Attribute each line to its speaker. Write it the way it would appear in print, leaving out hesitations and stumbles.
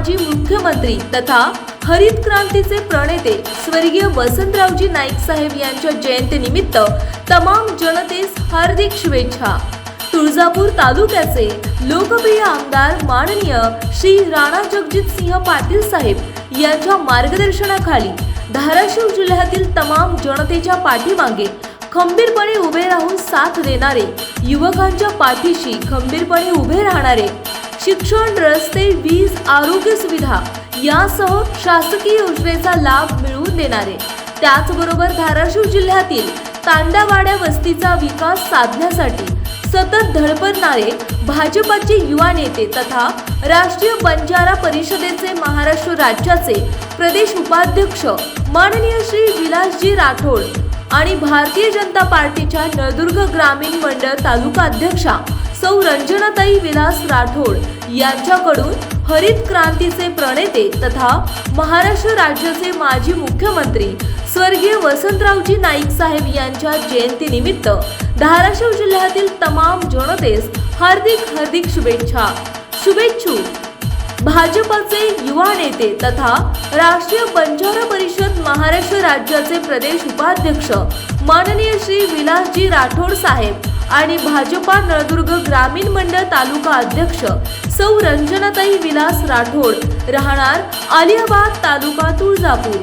Speaker 1: माजी मुख्यमंत्री तथा हरित क्रांतीचे प्रणेते स्वर्गीय वसंतरावजी नाईक साहेब यांच्या जयंतीनिमित्त तमाम जनतेस हार्दिक शुभेच्छा। तुळजापूर तालुक्याचे लोकप्रिय आमदार माननीय श्री राणा जगजितसिंह पाटील साहेब यांच्या मार्गदर्शनाखाली धाराशिव जिल्ह्यातील तमाम जनतेच्या पाठीमागे खंबीरपणे उभे राहून साथ देणारे, युवकांच्या पाठीशी खंबीरपणे उभे राहणारे, शिक्षण, रस्ते, वीज, आरोग्य सुविधा यासह शासकीय योजनेचा लाभ मिळवून देणारे, त्याचबरोबर धाराशिव जिल्ह्यातील तांडावाड्या वस्तीचा विकास साधण्यासाठी सतत धडपडणारे भाजपाचे युवा नेते तथा राष्ट्रीय बंजारा परिषदेचे महाराष्ट्र राज्याचे प्रदेश उपाध्यक्ष माननीय श्री विलासजी राठोड आणि भारतीय जनता पार्टीच्या नळदुर्ग ग्रामीण मंडळ तालुका अध्यक्षा सौ रंजनाताई विलास राठोड यांच्याकडून हरित क्रांतीचे प्रणेते तथा महाराष्ट्र राज्याचे माजी मुख्यमंत्री स्वर्गीय वसंतरावजी नाईक साहेब यांच्या जयंतीनिमित्त धाराशिव जिल्ह्यातील तमाम जनतेस हार्दिक शुभेच्छा। शुभेच्छुक भाजपाचे युवा नेते तथा राष्ट्रीय बंजारा परिषद महाराष्ट्र राज्याचे प्रदेश उपाध्यक्ष माननीय श्री विलासजी राठोड साहेब आणि भाजपा नळदुर्ग ग्रामीण मंडळ तालुका अध्यक्ष सौ रंजनाताई विलास राठोड, राहणार आलियाबाद, तालुका तुळजापूर।